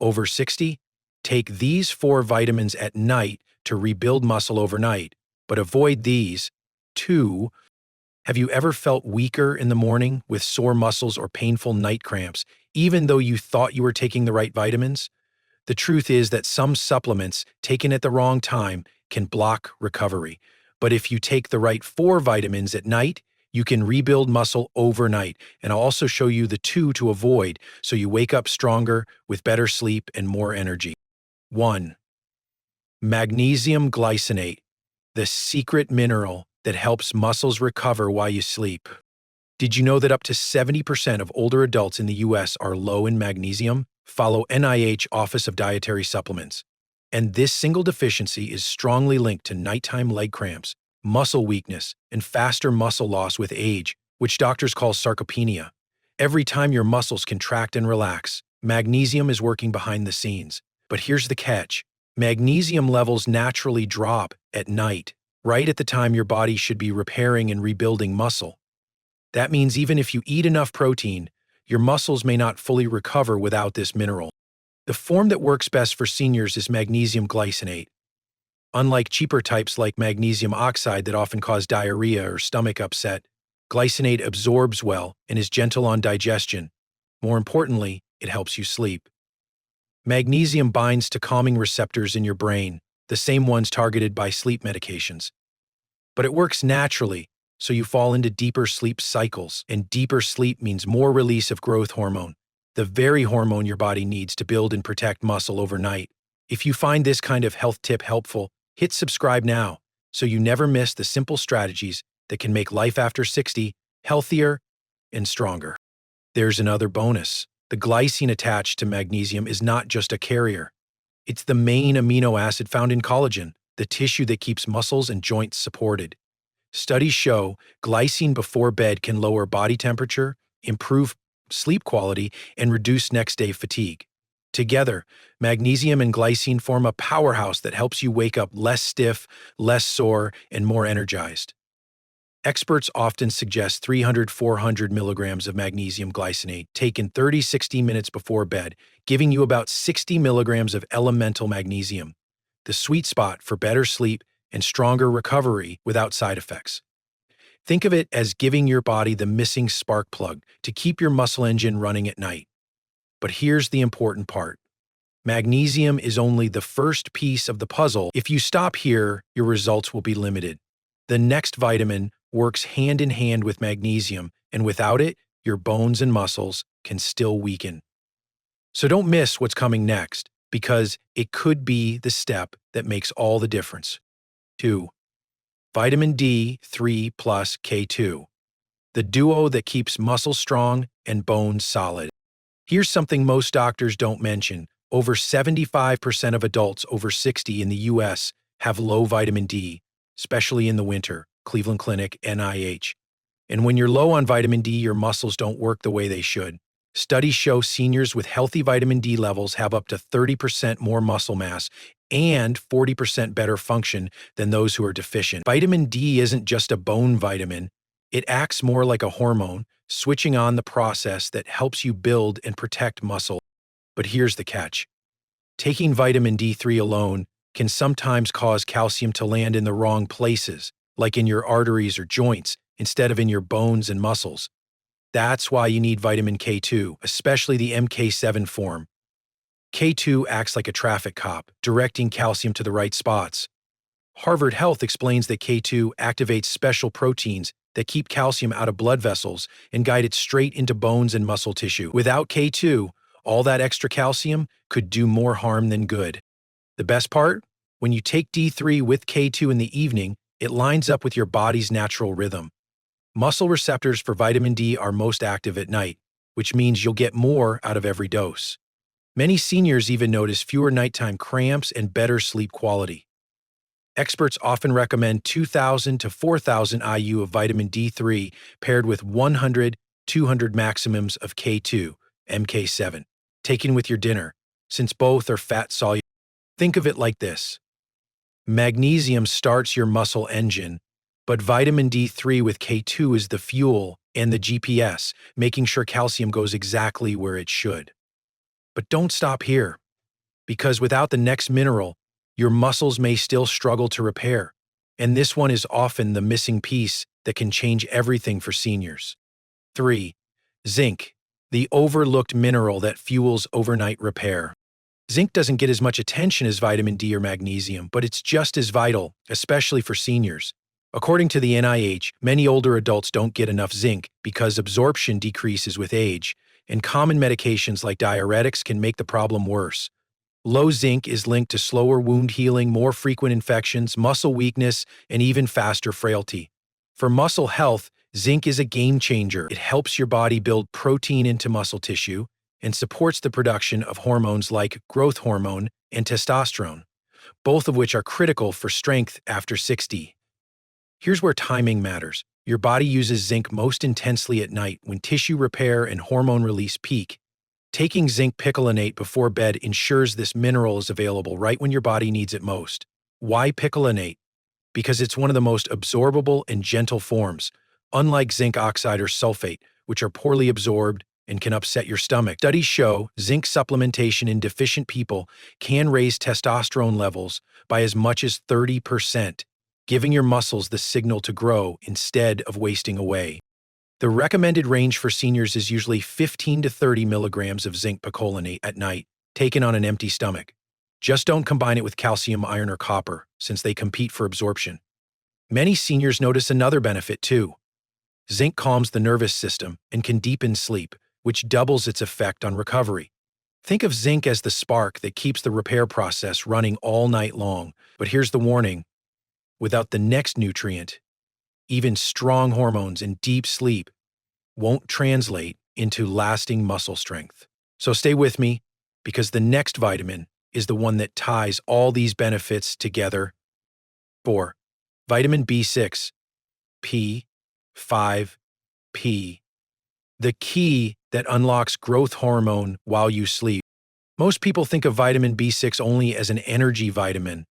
Over 60? Take these 4 vitamins at night to rebuild muscle overnight, but avoid these. 2. Have you ever felt weaker in the morning with sore muscles or painful night cramps, even though you thought you were taking the right vitamins? The truth is that some supplements taken at the wrong time can block recovery. But if you take the right 4 vitamins at night, you can rebuild muscle overnight. And I'll also show you the 2 to avoid so you wake up stronger with better sleep and more energy. 1. Magnesium glycinate, the secret mineral that helps muscles recover while you sleep. Did you know that up to 70% of older adults in the US are low in magnesium? Follow NIH Office of Dietary Supplements. And this single deficiency is strongly linked to nighttime leg cramps, muscle weakness, and faster muscle loss with age, which doctors call sarcopenia. Every time your muscles contract and relax, magnesium is working behind the scenes. But here's the catch. Magnesium levels naturally drop at night, right at the time your body should be repairing and rebuilding muscle. That means even if you eat enough protein, your muscles may not fully recover without this mineral. The form that works best for seniors is magnesium glycinate. Unlike cheaper types like magnesium oxide that often cause diarrhea or stomach upset, glycinate absorbs well and is gentle on digestion. More importantly, it helps you sleep. Magnesium binds to calming receptors in your brain, the same ones targeted by sleep medications. But it works naturally, so you fall into deeper sleep cycles, and deeper sleep means more release of growth hormone, the very hormone your body needs to build and protect muscle overnight. If you find this kind of health tip helpful, hit subscribe now so you never miss the simple strategies that can make life after 60 healthier and stronger. There's another bonus. The glycine attached to magnesium is not just a carrier. It's the main amino acid found in collagen, the tissue that keeps muscles and joints supported. Studies show glycine before bed can lower body temperature, improve sleep quality, and reduce next-day fatigue. Together, magnesium and glycine form a powerhouse that helps you wake up less stiff, less sore, and more energized. Experts often suggest 300–400 milligrams of magnesium glycinate taken 30–60 minutes before bed, giving you about 60 milligrams of elemental magnesium, the sweet spot for better sleep and stronger recovery without side effects. Think of it as giving your body the missing spark plug to keep your muscle engine running at night. But here's the important part. Magnesium is only the first piece of the puzzle. If you stop here, your results will be limited. The next vitamin works hand in hand with magnesium, and without it, your bones and muscles can still weaken. So don't miss what's coming next, because it could be the step that makes all the difference. 2. Vitamin D3 plus K2, the duo that keeps muscles strong and bones solid. Here's something most doctors don't mention. Over 75% of adults over 60 in the US have low vitamin D, especially in the winter. Cleveland Clinic, NIH. And when you're low on vitamin D, your muscles don't work the way they should. Studies show seniors with healthy vitamin D levels have up to 30% more muscle mass and 40% better function than those who are deficient. Vitamin D isn't just a bone vitamin. It acts more like a hormone, switching on the process that helps you build and protect muscle. But here's the catch. Taking vitamin D3 alone can sometimes cause calcium to land in the wrong places, like in your arteries or joints, instead of in your bones and muscles. That's why you need vitamin K2, especially the MK7 form. K2 acts like a traffic cop, directing calcium to the right spots. Harvard Health explains that K2 activates special proteins that keep calcium out of blood vessels and guide it straight into bones and muscle tissue. Without K2, all that extra calcium could do more harm than good. The best part? When you take D3 with K2 in the evening, it lines up with your body's natural rhythm. Muscle receptors for vitamin D are most active at night, which means you'll get more out of every dose. Many seniors even notice fewer nighttime cramps and better sleep quality. Experts often recommend 2,000 to 4,000 IU of vitamin D3 paired with 100–200 maximums of K2, MK7, taken with your dinner, since both are fat-soluble. Think of it like this. Magnesium starts your muscle engine, but vitamin D3 with K2 is the fuel and the GPS, making sure calcium goes exactly where it should. But don't stop here. because without the next mineral, your muscles may still struggle to repair. And this one is often the missing piece that can change everything for seniors. 3. Zinc, the overlooked mineral that fuels overnight repair. Zinc doesn't get as much attention as vitamin D or magnesium, but it's just as vital, especially for seniors. According to the NIH, many older adults don't get enough zinc because absorption decreases with age, and common medications like diuretics can make the problem worse. Low zinc is linked to slower wound healing, more frequent infections, muscle weakness, and even faster frailty. For muscle health, zinc is a game changer. It helps your body build protein into muscle tissue and supports the production of hormones like growth hormone and testosterone, both of which are critical for strength after 60. Here's where timing matters. Your body uses zinc most intensely at night when tissue repair and hormone release peak. Taking zinc picolinate before bed ensures this mineral is available right when your body needs it most. Why picolinate? Because it's one of the most absorbable and gentle forms, unlike zinc oxide or sulfate, which are poorly absorbed and can upset your stomach. Studies show zinc supplementation in deficient people can raise testosterone levels by as much as 30%, giving your muscles the signal to grow instead of wasting away. The recommended range for seniors is usually 15 to 30 milligrams of zinc picolinate at night, taken on an empty stomach. Just don't combine it with calcium, iron, or copper, since they compete for absorption. Many seniors notice another benefit too. Zinc calms the nervous system and can deepen sleep, which doubles its effect on recovery. Think of zinc as the spark that keeps the repair process running all night long. But here's the warning. Without the next nutrient, even strong hormones and deep sleep won't translate into lasting muscle strength. So stay with me, because the next vitamin is the one that ties all these benefits together. 4. Vitamin B6, P5P. The key that unlocks growth hormone while you sleep. Most people think of vitamin B6 only as an energy vitamin,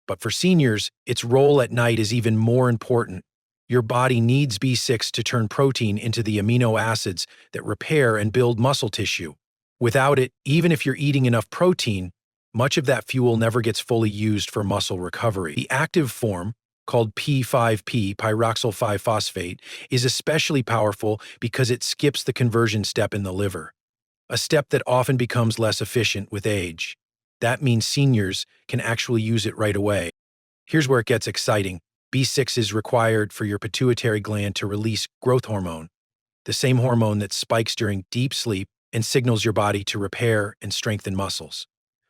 but for seniors, its role at night is even more important. Your body needs B6 to turn protein into the amino acids that repair and build muscle tissue. Without it, even if you're eating enough protein, much of that fuel never gets fully used for muscle recovery. The active form, called P5P, pyroxyl 5-phosphate, is especially powerful because it skips the conversion step in the liver, a step that often becomes less efficient with age. That means seniors can actually use it right away. Here's where it gets exciting. B6 is required for your pituitary gland to release growth hormone, the same hormone that spikes during deep sleep and signals your body to repair and strengthen muscles.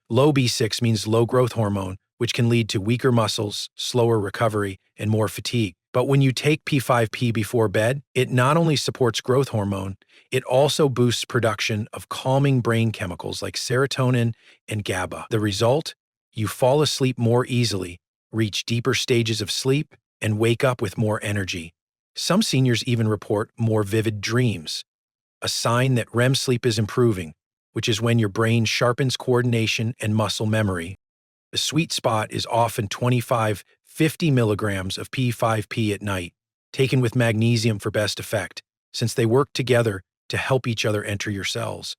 Low B6 means low growth hormone, which can lead to weaker muscles, slower recovery, and more fatigue. But when you take P5P before bed, it not only supports growth hormone, it also boosts production of calming brain chemicals like serotonin and GABA. The result? You fall asleep more easily, reach deeper stages of sleep, and wake up with more energy. Some seniors even report more vivid dreams, a sign that REM sleep is improving, which is when your brain sharpens coordination and muscle memory. The sweet spot is often 25-50 milligrams of P5P at night, taken with magnesium for best effect, since they work together to help each other enter your cells.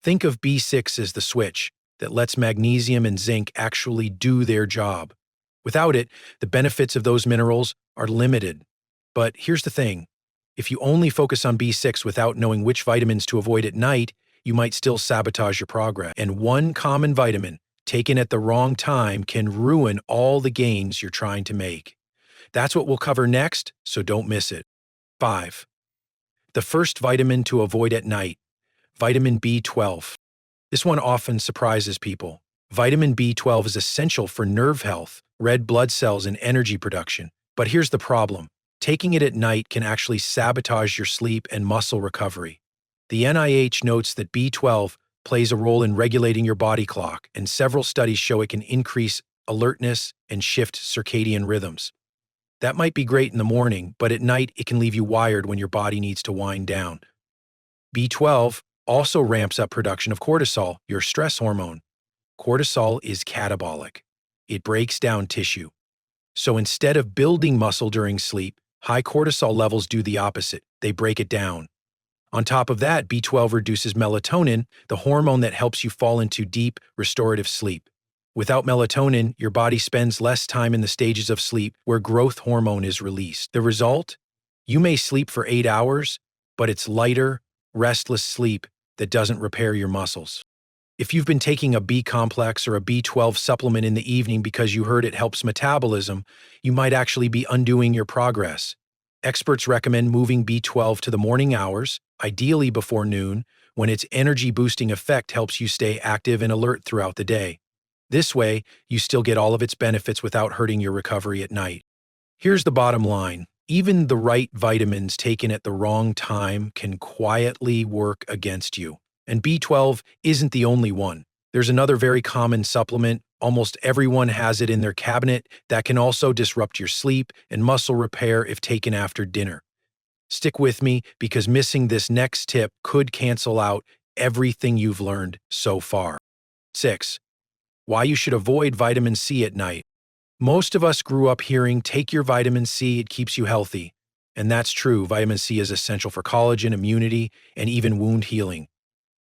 Think of B6 as the switch that lets magnesium and zinc actually do their job. Without it, the benefits of those minerals are limited. But here's the thing. If you only focus on B6 without knowing which vitamins to avoid at night, you might still sabotage your progress. And one common vitamin, taken at the wrong time, can ruin all the gains you're trying to make. That's what we'll cover next, so don't miss it. 5. The first vitamin to avoid at night, vitamin B12. This one often surprises people. Vitamin B12 is essential for nerve health, red blood cells, and energy production. But here's the problem. Taking it at night can actually sabotage your sleep and muscle recovery. The NIH notes that B12 plays a role in regulating your body clock, and several studies show it can increase alertness and shift circadian rhythms. That might be great in the morning, but at night it can leave you wired when your body needs to wind down. B12 also ramps up production of cortisol, your stress hormone. Cortisol is catabolic. It breaks down tissue. So instead of building muscle during sleep, high cortisol levels do the opposite. They break it down. On top of that, B12 reduces melatonin, the hormone that helps you fall into deep, restorative sleep. Without melatonin, your body spends less time in the stages of sleep where growth hormone is released. The result? You may sleep for 8 hours, but it's lighter, restless sleep that doesn't repair your muscles. If you've been taking a B complex or a B12 supplement in the evening because you heard it helps metabolism, you might actually be undoing your progress. Experts recommend moving B12 to the morning hours, ideally before noon, when its energy-boosting effect helps you stay active and alert throughout the day. This way, you still get all of its benefits without hurting your recovery at night. Here's the bottom line. Even the right vitamins taken at the wrong time can quietly work against you. And B12 isn't the only one. There's another very common supplement, almost everyone has it in their cabinet, that can also disrupt your sleep and muscle repair if taken after dinner. Stick with me because missing this next tip could cancel out everything you've learned so far. 6. Why you should avoid vitamin C at night. Most of us grew up hearing, take your vitamin C, it keeps you healthy. And that's true, vitamin C is essential for collagen, immunity, and even wound healing.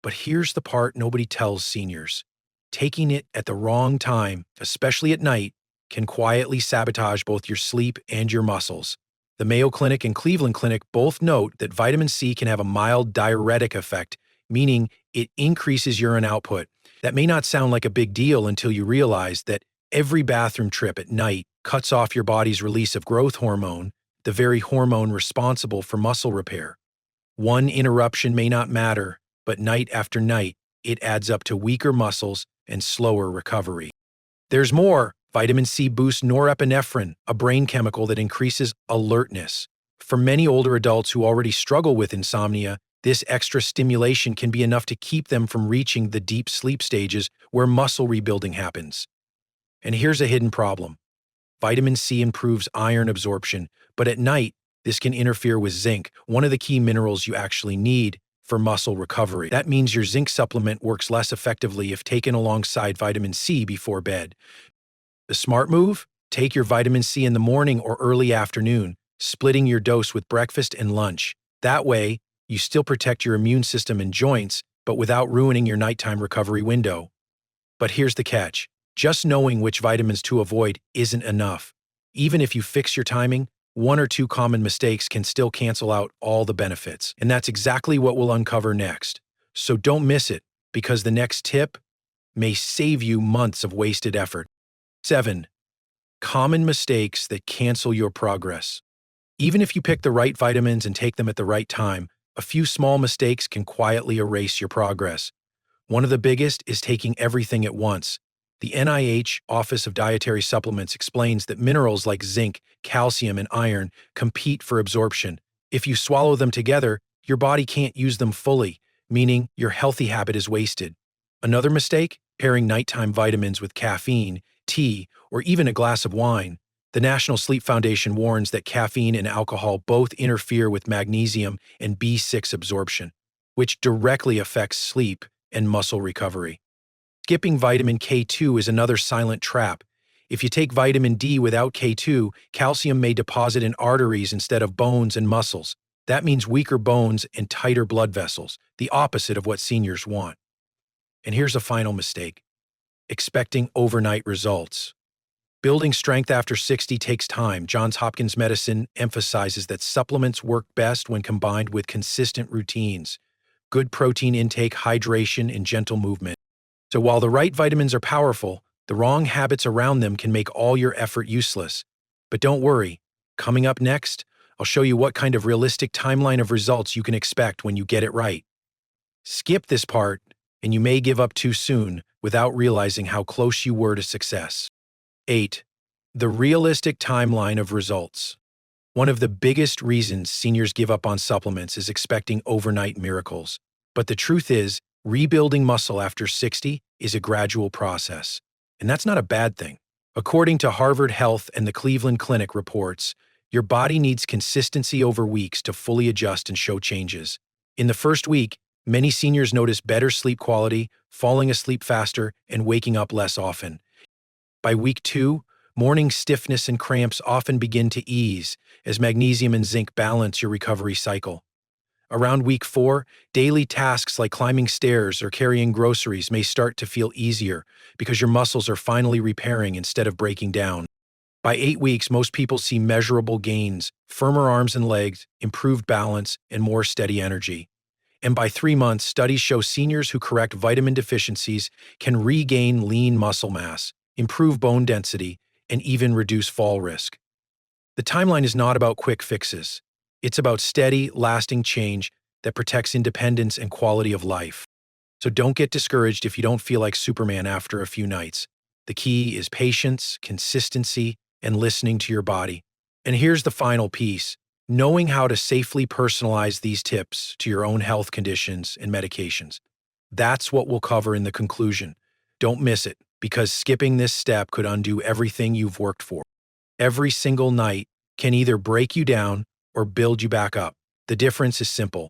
But here's the part nobody tells seniors. Taking it at the wrong time, especially at night, can quietly sabotage both your sleep and your muscles. The Mayo Clinic and Cleveland Clinic both note that vitamin C can have a mild diuretic effect, meaning it increases urine output. That may not sound like a big deal until you realize that every bathroom trip at night cuts off your body's release of growth hormone, the very hormone responsible for muscle repair. One interruption may not matter, but night after night, it adds up to weaker muscles and slower recovery. There's more. Vitamin C boosts norepinephrine, a brain chemical that increases alertness. For many older adults who already struggle with insomnia, this extra stimulation can be enough to keep them from reaching the deep sleep stages where muscle rebuilding happens. And here's a hidden problem. Vitamin C improves iron absorption, but at night, this can interfere with zinc, one of the key minerals you actually need for muscle recovery. That means your zinc supplement works less effectively if taken alongside vitamin C before bed. The smart move? Take your vitamin C in the morning or early afternoon, splitting your dose with breakfast and lunch. That way, you still protect your immune system and joints, but without ruining your nighttime recovery window. But here's the catch. Just knowing which vitamins to avoid isn't enough. Even if you fix your timing, one or two common mistakes can still cancel out all the benefits. And that's exactly what we'll uncover next. So don't miss it, because the next tip may save you months of wasted effort. 7. Common mistakes that cancel your progress. Even if you pick the right vitamins and take them at the right time, a few small mistakes can quietly erase your progress. One of the biggest is taking everything at once. The NIH Office of Dietary Supplements explains that minerals like zinc, calcium, and iron compete for absorption. If you swallow them together, your body can't use them fully, meaning your healthy habit is wasted. Another mistake? Pairing nighttime vitamins with caffeine, tea, or even a glass of wine. The National Sleep Foundation warns that caffeine and alcohol both interfere with magnesium and B6 absorption, which directly affects sleep and muscle recovery. Skipping vitamin K2 is another silent trap. If you take vitamin D without K2, calcium may deposit in arteries instead of bones and muscles. That means weaker bones and tighter blood vessels, the opposite of what seniors want. And here's a final mistake: expecting overnight results. Building strength after 60 takes time. Johns Hopkins Medicine emphasizes that supplements work best when combined with consistent routines, good protein intake, hydration, and gentle movement. So while the right vitamins are powerful, the wrong habits around them can make all your effort useless. But don't worry, coming up next, I'll show you what kind of realistic timeline of results you can expect when you get it right. Skip this part, and you may give up too soon without realizing how close you were to success. 8. The realistic timeline of results. One of the biggest reasons seniors give up on supplements is expecting overnight miracles. But the truth is, rebuilding muscle after 60 is a gradual process. And that's not a bad thing. According to Harvard Health and the Cleveland Clinic reports, your body needs consistency over weeks to fully adjust and show changes. In the first week, many seniors notice better sleep quality, falling asleep faster, and waking up less often. By week 2, morning stiffness and cramps often begin to ease as magnesium and zinc balance your recovery cycle. Around week 4, daily tasks like climbing stairs or carrying groceries may start to feel easier because your muscles are finally repairing instead of breaking down. By 8 weeks, most people see measurable gains, firmer arms and legs, improved balance, and more steady energy. And by 3 months, studies show seniors who correct vitamin deficiencies can regain lean muscle mass, improve bone density, and even reduce fall risk. The timeline is not about quick fixes. It's about steady, lasting change that protects independence and quality of life. So don't get discouraged if you don't feel like Superman after a few nights. The key is patience, consistency, and listening to your body. And here's the final piece: knowing how to safely personalize these tips to your own health conditions and medications. That's what we'll cover in the conclusion. Don't miss it, because skipping this step could undo everything you've worked for. Every single night can either break you down or build you back up. The difference is simple.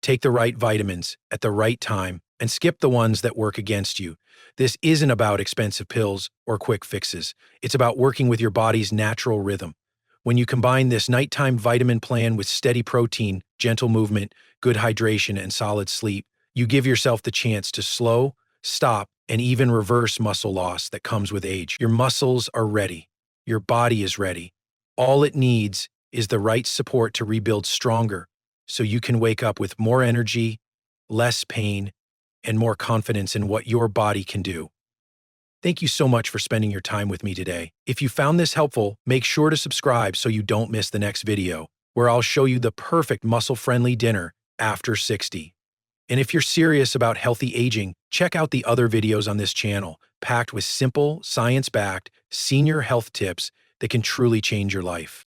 Take the right vitamins at the right time and skip the ones that work against you. This isn't about expensive pills or quick fixes. It's about working with your body's natural rhythm. When you combine this nighttime vitamin plan with steady protein, gentle movement, good hydration, and solid sleep, you give yourself the chance to slow, stop, and even reverse muscle loss that comes with age. Your muscles are ready. Your body is ready. All it needs is the right support to rebuild stronger, so you can wake up with more energy, less pain, and more confidence in what your body can do. Thank you so much for spending your time with me today. If you found this helpful, make sure to subscribe so you don't miss the next video, where I'll show you the perfect muscle-friendly dinner after 60. And if you're serious about healthy aging, check out the other videos on this channel, packed with simple, science-backed, senior health tips that can truly change your life.